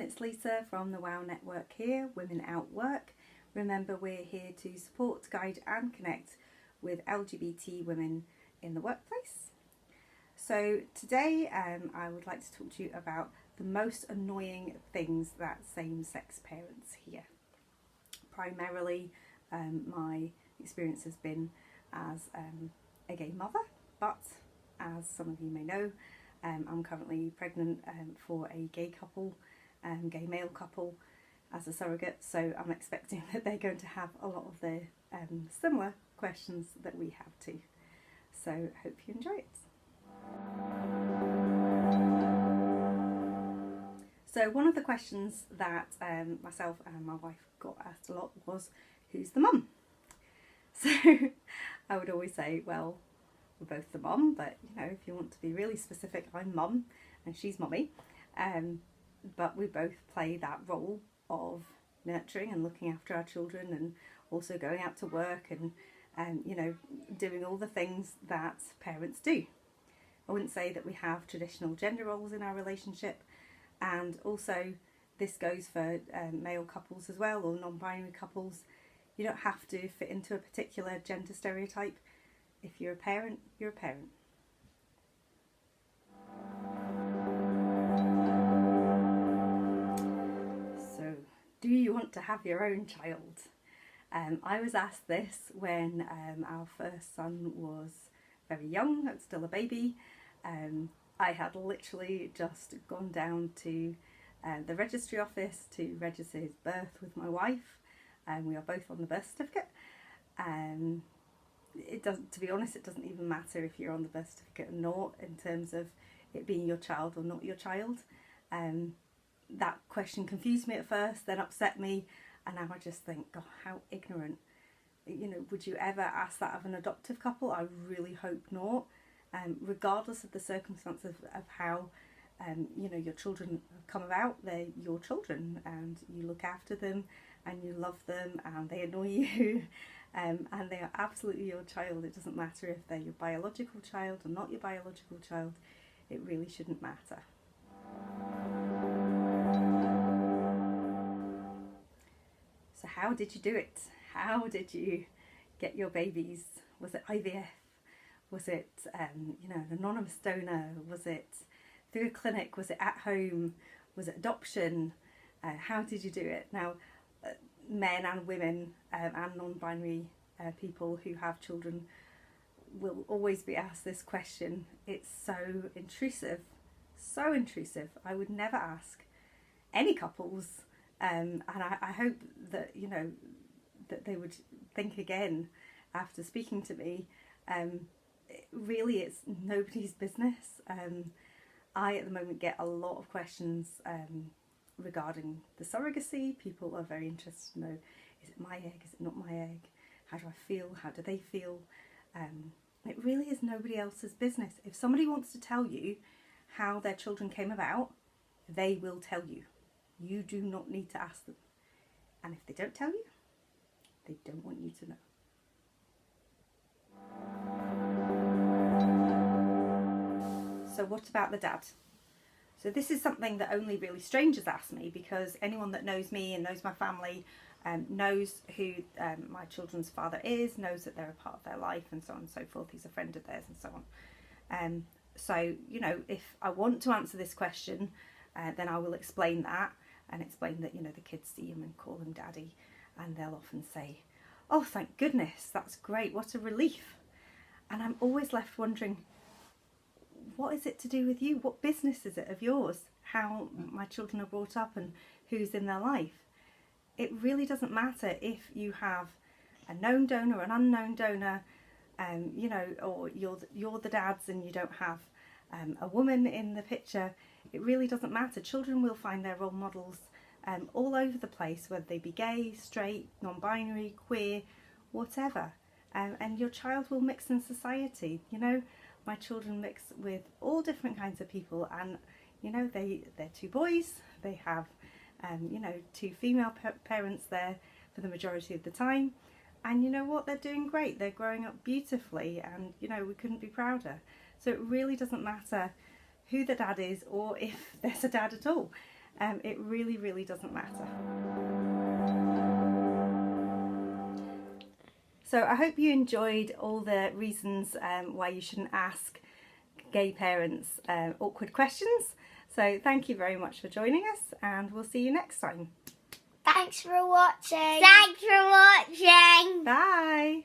it's Lisa from the WOW Network here, Women Out Work. Remember, we're here to support, guide and connect with LGBT women in the workplace. So today I would like to talk to you about the most annoying things that same-sex parents hear. Primarily my experience has been as a gay mother, but as some of you may know, I'm currently pregnant for a gay couple, gay male couple as a surrogate, so I'm expecting that they're going to have a lot of the similar questions that we have too. So hope you enjoy it. So one of the questions that myself and my wife got asked a lot was, who's the mum? So I would always say, well, we're both the mum, but you know, if you want to be really specific, I'm mum and she's mummy. But we both play that role of nurturing and looking after our children, and also going out to work and you know, doing all the things that parents do. I wouldn't say that we have traditional gender roles in our relationship, and also this goes for male couples as well, or non-binary couples. You don't have to fit into a particular gender stereotype. If you're a parent, you're a parent. So, do you want to have your own child? I was asked this when our first son was very young, still a baby. I had literally just gone down to the registry office to register his birth with my wife, and we are both on the birth certificate. It doesn't, to be honest, it doesn't even matter if you're on the birth certificate or not in terms of it being your child or not your child. That question confused me at first, then upset me, and now I just think, God, how ignorant. You know, would you ever ask that of an adoptive couple? I really hope not. Regardless of the circumstances of how you know, your children have come about, they're your children, and you look after them and you love them, and they annoy you. And they are absolutely your child. It doesn't matter if they're your biological child or not your biological child. It really shouldn't matter. So how did you do it? How did you get your babies? Was it IVF? Was it you know, an anonymous donor? Was it through a clinic? Was it at home? Was it adoption? How did you do it? Now, men and women and non-binary people who have children will always be asked this question. It's so intrusive, so intrusive. I would never ask any couples, and I hope that, you know, that they would think again after speaking to me. Really, it's nobody's business. I at the moment get a lot of questions regarding the surrogacy. People are very interested to know, is it my egg, is it not my egg, how do I feel, how do they feel? It really is nobody else's business. If somebody wants to tell you how their children came about, they will tell you. You do not need to ask them. And if they don't tell you, they don't want you to know. So what about the dad? So this is something that only really strangers ask me, because anyone that knows me and knows my family knows who my children's father is, knows that they're a part of their life, and so on and so forth. He's a friend of theirs and so on. So, you know, if I want to answer this question, then I will explain that, and explain that, you know, the kids see him and call him daddy, and they'll often say, oh, thank goodness, that's great, what a relief. And I'm always left wondering, what is it to do with you? What business is it of yours how my children are brought up and who's in their life? It really doesn't matter if you have a known donor, an unknown donor, you know, or you're the dads and you don't have a woman in the picture. It really doesn't matter. Children will find their role models all over the place, whether they be gay, straight, non-binary, queer, whatever. And your child will mix in society, you know. My children mix with all different kinds of people, and you know, they're two boys, they have you know, two female parents there for the majority of the time, and you know what, they're doing great, they're growing up beautifully, and you know, we couldn't be prouder. So it really doesn't matter who the dad is, or if there's a dad at all. It really, really doesn't matter. So I hope you enjoyed all the reasons why you shouldn't ask gay parents awkward questions. So thank you very much for joining us, and we'll see you next time. Thanks for watching. Thanks for watching. Bye.